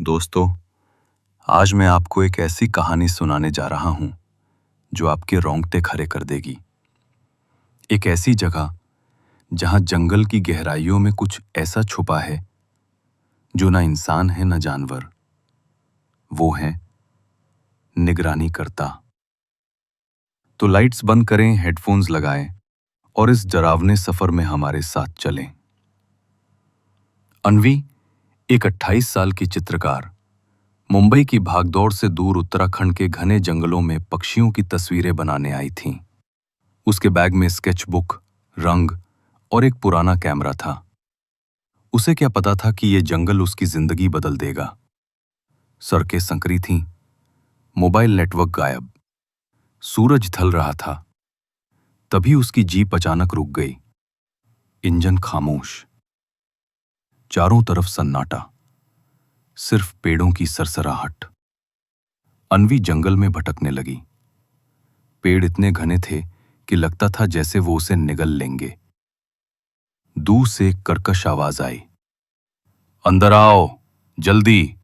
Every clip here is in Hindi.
दोस्तों, आज मैं आपको एक ऐसी कहानी सुनाने जा रहा हूं जो आपके रोंगटे खड़े कर देगी। एक ऐसी जगह जहां जंगल की गहराइयों में कुछ ऐसा छुपा है जो ना इंसान है ना जानवर। वो है निगरानी करता। तो लाइट्स बंद करें, हेडफोन्स लगाएं और इस डरावने सफर में हमारे साथ चलें। अन्वी एक 28 साल की चित्रकार मुंबई की भागदौड़ से दूर उत्तराखंड के घने जंगलों में पक्षियों की तस्वीरें बनाने आई थीं। उसके बैग में स्केचबुक, रंग और एक पुराना कैमरा था। उसे क्या पता था कि ये जंगल उसकी जिंदगी बदल देगा। सड़कें संकरी थीं, मोबाइल नेटवर्क गायब, सूरज ढल रहा था। तभी उसकी जीप अचानक रुक गई। इंजन खामोश, चारों तरफ सन्नाटा, सिर्फ पेड़ों की सरसराहट। अन्वी जंगल में भटकने लगी। पेड़ इतने घने थे कि लगता था जैसे वो उसे निगल लेंगे। दूर से एक कर्कश आवाज आई, अंदर आओ, जल्दी।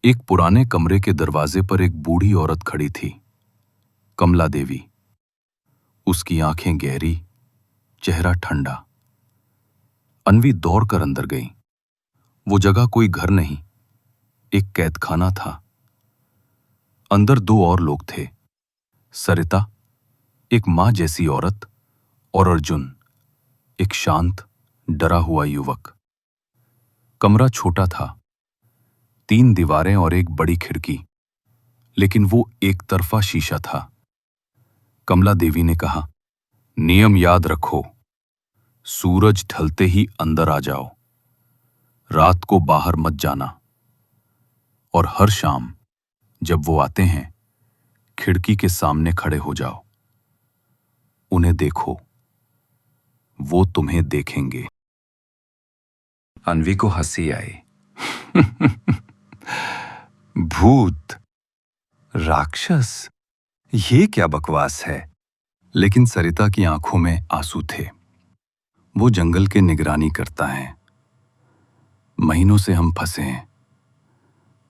एक पुराने कमरे के दरवाजे पर एक बूढ़ी औरत खड़ी थी, कमला देवी। उसकी आंखें गहरी, चेहरा ठंडा। अन्वी दौड़कर अंदर गई। वो जगह कोई घर नहीं, एक कैदखाना था। अंदर दो और लोग थे, सरिता, एक मां जैसी औरत, और अर्जुन, एक शांत, डरा हुआ युवक। कमरा छोटा था, 3 दीवारें और एक बड़ी खिड़की, लेकिन वो एक तरफा शीशा था। कमला देवी ने कहा, नियम याद रखो, सूरज ढलते ही अंदर आ जाओ, रात को बाहर मत जाना, और हर शाम जब वो आते हैं खिड़की के सामने खड़े हो जाओ। उन्हें देखो, वो तुम्हें देखेंगे। अन्वी को हंसी आई। भूत, राक्षस, ये क्या बकवास है। लेकिन सरिता की आंखों में आंसू थे। वो जंगल के निगरानी करता है। महीनों से हम फंसे हैं।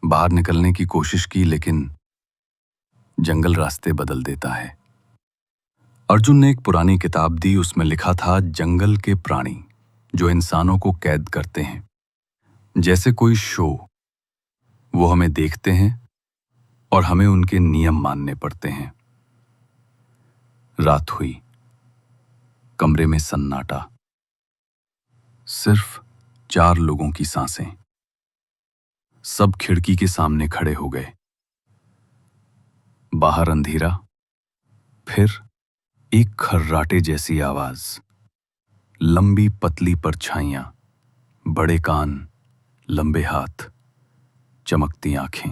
बाहर निकलने की कोशिश की, लेकिन जंगल रास्ते बदल देता है। अर्जुन ने एक पुरानी किताब दी। उसमें लिखा था, जंगल के प्राणी जो इंसानों को कैद करते हैं, जैसे कोई शो। वो हमें देखते हैं और हमें उनके नियम मानने पड़ते हैं। रात हुई, कमरे में सन्नाटा, सिर्फ 4 लोगों की सांसें। सब खिड़की के सामने खड़े हो गए। बाहर अंधेरा, फिर एक खर्राटे जैसी आवाज, लंबी पतली परछाइयां, बड़े कान, लंबे हाथ, चमकती आंखें।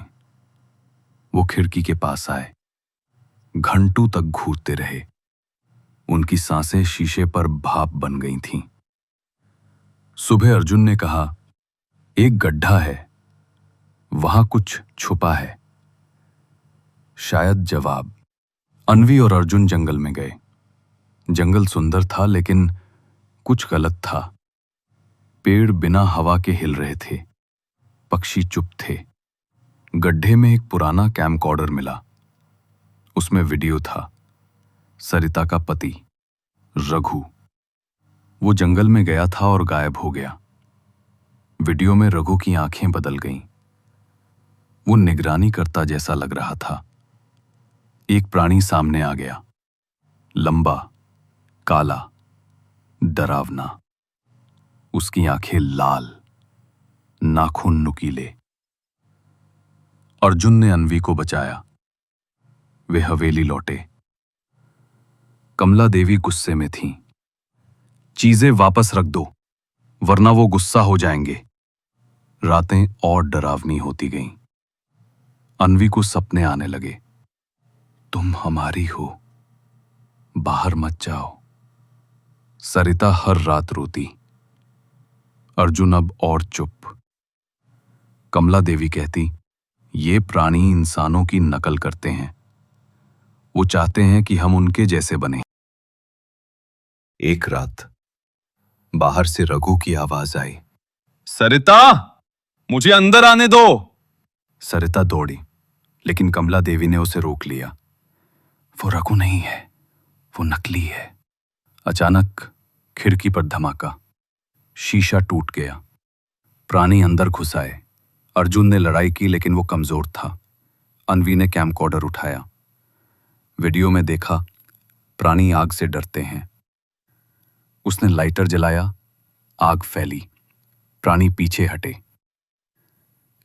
वो खिड़की के पास आए, घंटों तक घूरते रहे। उनकी सांसें शीशे पर भाप बन गई थीं। सुबह अर्जुन ने कहा, एक गड्ढा है, वहां कुछ छुपा है। शायद जवाब। अन्वी और अर्जुन जंगल में गए। जंगल सुंदर था, लेकिन कुछ गलत था। पेड़ बिना हवा के हिल रहे थे, पक्षी चुप थे। गड्ढे में एक पुराना कैमकॉर्डर मिला। उसमें वीडियो था। सरिता का पति रघु, वो जंगल में गया था और गायब हो गया। वीडियो में रघु की आंखें बदल गईं। वो निगरानी करता जैसा लग रहा था। एक प्राणी सामने आ गया, लंबा, काला, डरावना। उसकी आंखें लाल, नाखून नुकीले। अर्जुन ने अन्वी को बचाया। वे हवेली लौटे। कमला देवी गुस्से में थीं। चीजें वापस रख दो, वरना वो गुस्सा हो जाएंगे। रातें और डरावनी होती गईं। अन्वी को सपने आने लगे, तुम हमारी हो, बाहर मत जाओ। सरिता हर रात रोती। अर्जुन अब और चुप। कमला देवी कहती, ये प्राणी इंसानों की नकल करते हैं। वो चाहते हैं कि हम उनके जैसे बने। एक रात बाहर से रघु की आवाज आई, सरिता, मुझे अंदर आने दो। सरिता दौड़ी, लेकिन कमला देवी ने उसे रोक लिया। वो रघु नहीं है, वो नकली है। अचानक खिड़की पर धमाका, शीशा टूट गया। प्राणी अंदर घुस आए। अर्जुन ने लड़ाई की, लेकिन वो कमजोर था। अन्वी ने कैमकॉर्डर उठाया। वीडियो में देखा, प्राणी आग से डरते हैं। उसने लाइटर जलाया, आग फैली, प्राणी पीछे हटे।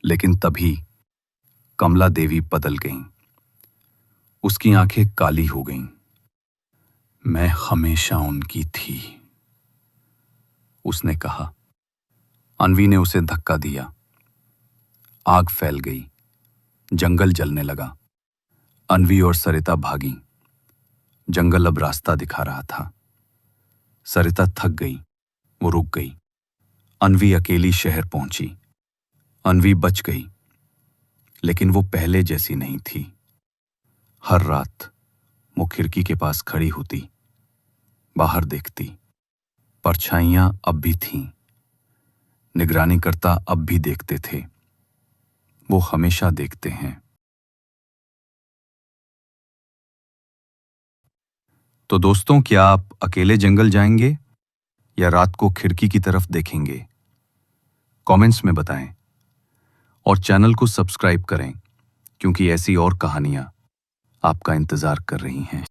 लेकिन तभी कमला देवी बदल गईं। उसकी आंखें काली हो गईं। मैं हमेशा उनकी थी, उसने कहा। अन्वी ने उसे धक्का दिया। आग फैल गई, जंगल जलने लगा। अन्वी और सरिता भागीं। जंगल अब रास्ता दिखा रहा था। सरिता थक गई, वो रुक गई। अन्वी अकेली शहर पहुंची। अन्वी बच गई, लेकिन वो पहले जैसी नहीं थी। हर रात वो खिड़की के पास खड़ी होती, बाहर देखती। परछाइयां अब भी थीं। निगरानीकर्ता अब भी देखते थे। वो हमेशा देखते हैं। तो दोस्तों, क्या आप अकेले जंगल जाएंगे या रात को खिड़की की तरफ देखेंगे? कमेंट्स में बताएं और चैनल को सब्सक्राइब करें, क्योंकि ऐसी और कहानियां आपका इंतजार कर रही हैं।